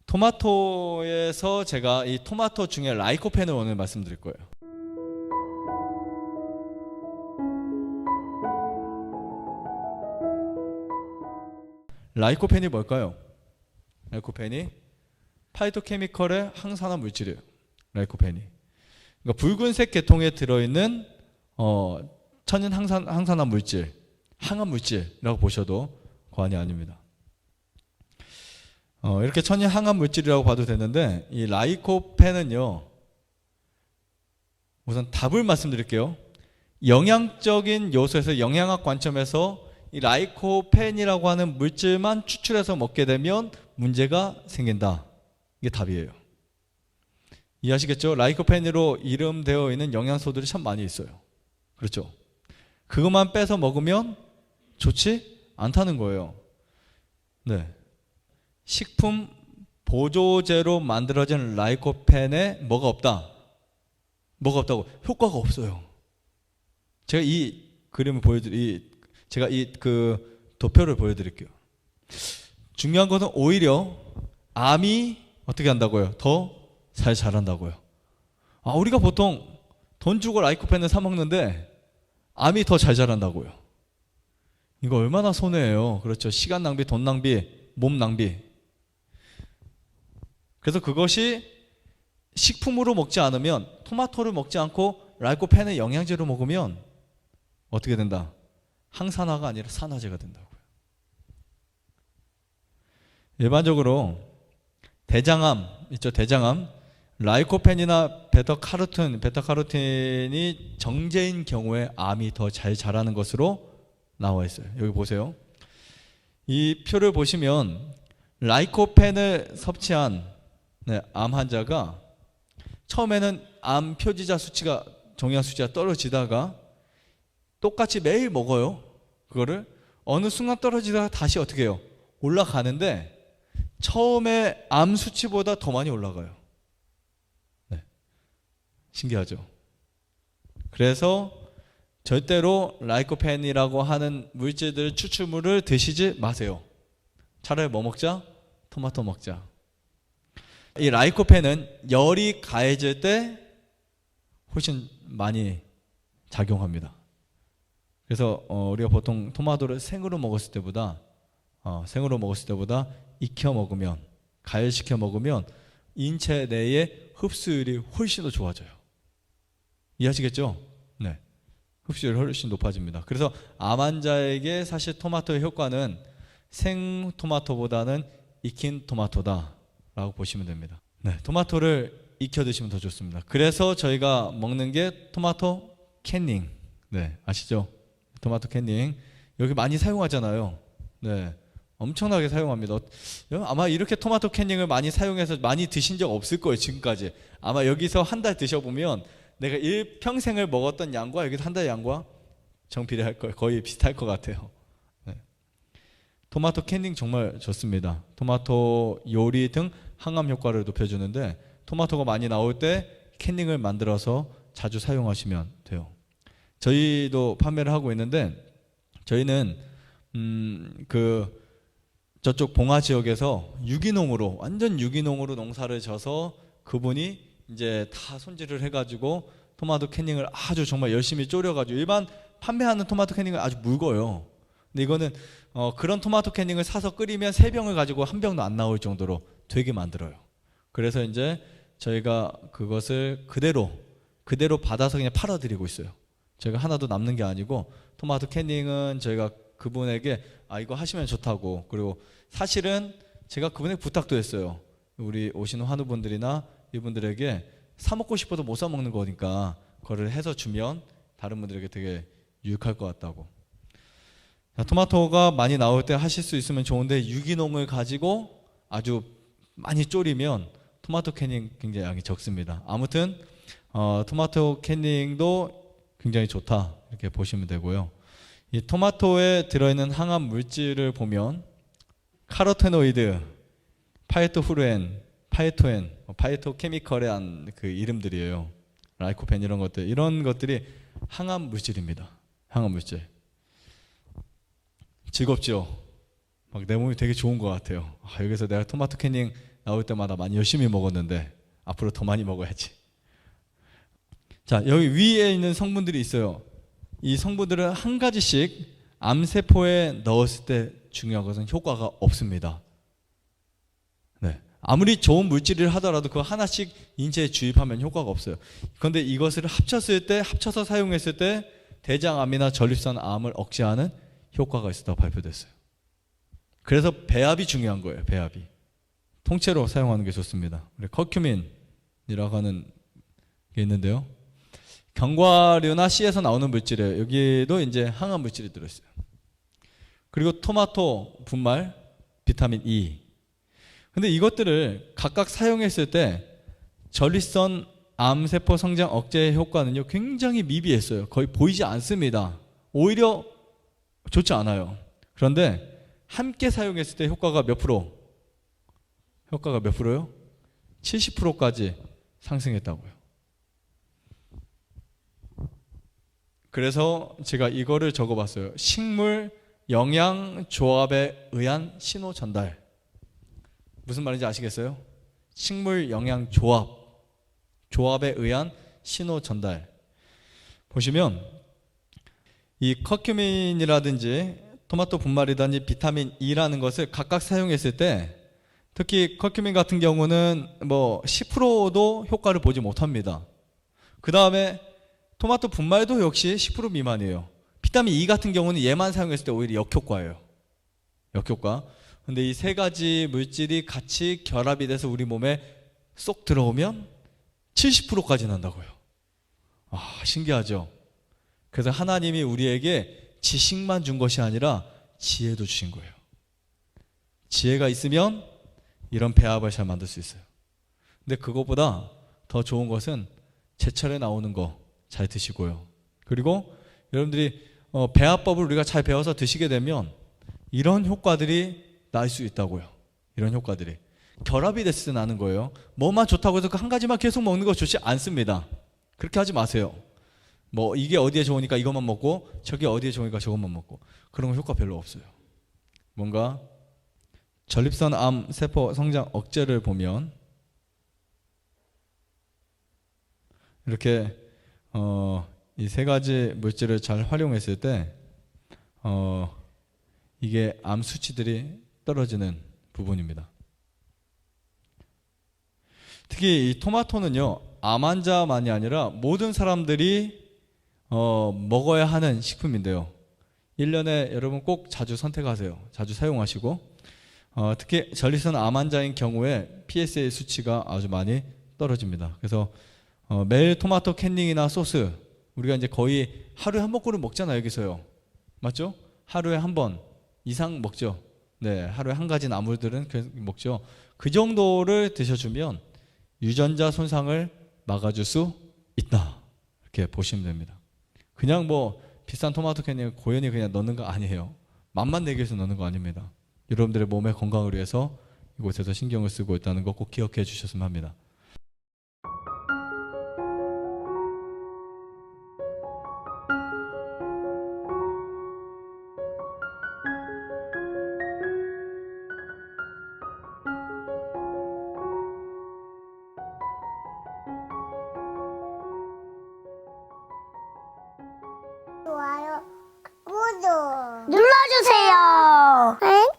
토마토에서 제가 이 토마토 중에 라이코펜을 오늘 말씀드릴 거예요. 라이코펜이 뭘까요? 라이코펜이 파이토케미컬의 항산화 물질이에요. 라이코펜이. 그러니까 붉은색 계통에 들어있는 천연 항산화 물질, 항암 물질이라고 보셔도 과언이 아닙니다. 이렇게 천연 항암 물질이라고 봐도 되는데, 이 라이코펜은요, 우선 답을 말씀드릴게요. 영양적인 요소에서, 영양학 관점에서 이 라이코펜이라고 하는 물질만 추출해서 먹게 되면 문제가 생긴다. 이게 답이에요. 이해하시겠죠? 라이코펜으로 이름되어 있는 영양소들이 참 많이 있어요. 그렇죠? 그것만 빼서 먹으면 좋지 않다는 거예요. 네. 식품 보조제로 만들어진 라이코펜에 뭐가 없다? 뭐가 없다고? 효과가 없어요. 제가 이 그림을 제가 그 도표를 보여드릴게요. 중요한 것은 오히려 암이 어떻게 한다고요? 더 잘 자란다고요. 우리가 보통 돈 주고 라이코펜을 사 먹는데 암이 더 잘 자란다고요. 이거 얼마나 손해예요. 그렇죠? 시간 낭비, 돈 낭비, 몸 낭비. 그래서 그것이 식품으로 먹지 않으면, 토마토를 먹지 않고 라이코펜을 영양제로 먹으면 어떻게 된다? 항산화가 아니라 산화제가 된다고요. 일반적으로 대장암 있죠? 대장암, 라이코펜이나 베타카로틴이 정제인 경우에 암이 더 잘 자라는 것으로 나와 있어요. 여기 보세요. 이 표를 보시면 라이코펜을 섭취한 암 환자가 처음에는 암 표지자 수치가, 종양 수치가 떨어지다가 똑같이 매일 먹어요. 그거를 어느 순간 떨어지다가 다시 어떻게 해요? 올라가는데 처음에 암 수치보다 더 많이 올라가요. 네. 신기하죠? 그래서 절대로 라이코펜이라고 하는 물질들, 추출물을 드시지 마세요. 차라리 뭐 먹자? 토마토 먹자. 이 라이코펜은 열이 가해질 때 훨씬 많이 작용합니다. 그래서 우리가 보통 토마토를 생으로 먹었을 때보다 익혀 먹으면, 가열시켜 먹으면 인체 내의 흡수율이 훨씬 더 좋아져요. 이해하시겠죠? 네. 흡수율이 훨씬 높아집니다. 그래서 암 환자에게 사실 토마토의 효과는 생 토마토보다는 익힌 토마토다라고 보시면 됩니다. 네, 토마토를 익혀 드시면 더 좋습니다. 그래서 저희가 먹는 게 토마토 캔닝. 네, 아시죠? 토마토 캔닝. 여기 많이 사용하잖아요. 네. 엄청나게 사용합니다. 아마 이렇게 토마토 캔닝을 많이 사용해서 많이 드신 적 없을 거예요, 지금까지. 아마 여기서 한 달 드셔보면 내가 일평생을 먹었던 양과 여기서 한 달 양과 정비례할 거예요. 거의 비슷할 것 같아요. 네. 토마토 캔닝 정말 좋습니다. 토마토 요리 등 항암 효과를 높여주는데, 토마토가 많이 나올 때 캔닝을 만들어서 자주 사용하시면 돼요. 저희도 판매를 하고 있는데, 저희는 저쪽 봉화 지역에서 완전 유기농으로 농사를 져서 그분이 이제 다 손질을 해가지고 토마토 캔닝을 아주 정말 열심히 졸여가지고, 일반 판매하는 토마토 캔닝은 아주 묽어요. 근데 이거는 그런 토마토 캔닝을 사서 끓이면 3병을 가지고 1병도 안 나올 정도로 되게 만들어요. 그래서 이제 저희가 그것을 그대로 받아서 그냥 팔아드리고 있어요. 저희가 하나도 남는 게 아니고, 토마토 캔닝은 저희가 그분에게 이거 하시면 좋다고, 그리고 사실은 제가 그분에게 부탁도 했어요. 우리 오시는 환우분들이나 이분들에게 사 먹고 싶어도 못 사 먹는 거니까 그거를 해서 주면 다른 분들에게 되게 유익할 것 같다고. 토마토가 많이 나올 때 하실 수 있으면 좋은데, 유기농을 가지고 아주 많이 졸이면 토마토 캔닝 굉장히 양이 적습니다. 아무튼 토마토 캔닝도 굉장히 좋다, 이렇게 보시면 되고요. 이 토마토에 들어있는 항암 물질을 보면 카로테노이드, 파이토후루엔, 파이토엔, 파이토케미컬의 그 이름들이에요. 라이코펜 이런 것들이 항암 물질입니다. 항암 물질. 즐겁죠? 막 내 몸이 되게 좋은 것 같아요. 여기서 내가 토마토 캔닝 나올 때마다 많이 열심히 먹었는데 앞으로 더 많이 먹어야지. 자, 여기 위에 있는 성분들이 있어요. 이 성분들은 한 가지씩 암세포에 넣었을 때 중요한 것은 효과가 없습니다. 네. 아무리 좋은 물질을 하더라도 그거 하나씩 인체에 주입하면 효과가 없어요. 그런데 이것을 합쳐서 사용했을 때 대장암이나 전립선 암을 억제하는 효과가 있었다고 발표됐어요. 그래서 배합이 중요한 거예요. 배합이. 통째로 사용하는 게 좋습니다. 커큐민이라고 하는 게 있는데요. 견과류나 씨에서 나오는 물질이에요. 여기도 이제 항암 물질이 들어있어요. 그리고 토마토 분말, 비타민 E. 근데 이것들을 각각 사용했을 때 전립선 암세포 성장 억제 효과는요 굉장히 미비했어요. 거의 보이지 않습니다. 오히려 좋지 않아요. 그런데 함께 사용했을 때 효과가 몇 프로? 효과가 몇 프로요? 70%까지 상승했다고요. 그래서 제가 이거를 적어봤어요. 식물 영양 조합에 의한 신호 전달. 무슨 말인지 아시겠어요? 식물 영양 조합에 의한 신호 전달. 보시면 이 커큐민이라든지 토마토 분말이라든지 비타민 E라는 것을 각각 사용했을 때 특히 커큐민 같은 경우는 뭐 10%도 효과를 보지 못합니다. 그 다음에 토마토 분말도 역시 10% 미만이에요. 비타민 E 같은 경우는 얘만 사용했을 때 오히려 역효과예요. 역효과. 근데 이 세 가지 물질이 같이 결합이 돼서 우리 몸에 쏙 들어오면 70%까지 난다고요. 아, 신기하죠? 그래서 하나님이 우리에게 지식만 준 것이 아니라 지혜도 주신 거예요. 지혜가 있으면 이런 배합을 잘 만들 수 있어요. 근데 그것보다 더 좋은 것은 제철에 나오는 거 잘 드시고요. 그리고 여러분들이 배합법을 우리가 잘 배워서 드시게 되면 이런 효과들이 날 수 있다고요. 이런 효과들이 결합이 됐을 때 나는 거예요. 뭐만 좋다고 해서 그 한 가지만 계속 먹는 거 좋지 않습니다. 그렇게 하지 마세요. 뭐 이게 어디에 좋으니까 이것만 먹고 저게 어디에 좋으니까 저것만 먹고 그런 거 효과 별로 없어요. 뭔가 전립선 암 세포 성장 억제를 보면 이렇게 이 세 가지 물질을 잘 활용했을 때 이게 암 수치들이 떨어지는 부분입니다. 특히 이 토마토는요 암 환자만이 아니라 모든 사람들이 먹어야 하는 식품인데요. 1년에 여러분 꼭 자주 선택하세요. 자주 사용하시고 특히 전립선 암 환자인 경우에 PSA 수치가 아주 많이 떨어집니다. 그래서 매일 토마토 캔닝이나 소스 우리가 이제 거의 하루에 한 번꼴은 먹잖아요. 여기서요. 맞죠? 하루에 한 번 이상 먹죠. 네, 하루에 한 가지 나물들은 먹죠. 그 정도를 드셔주면 유전자 손상을 막아줄 수 있다. 이렇게 보시면 됩니다. 그냥 뭐 비싼 토마토 캔을 고연히 그냥 넣는 거 아니에요. 맛만 내기 위해서 넣는 거 아닙니다. 여러분들의 몸의 건강을 위해서 이곳에서 신경을 쓰고 있다는 거 꼭 기억해 주셨으면 합니다. 좋아요, 구독 눌러주세요. 응?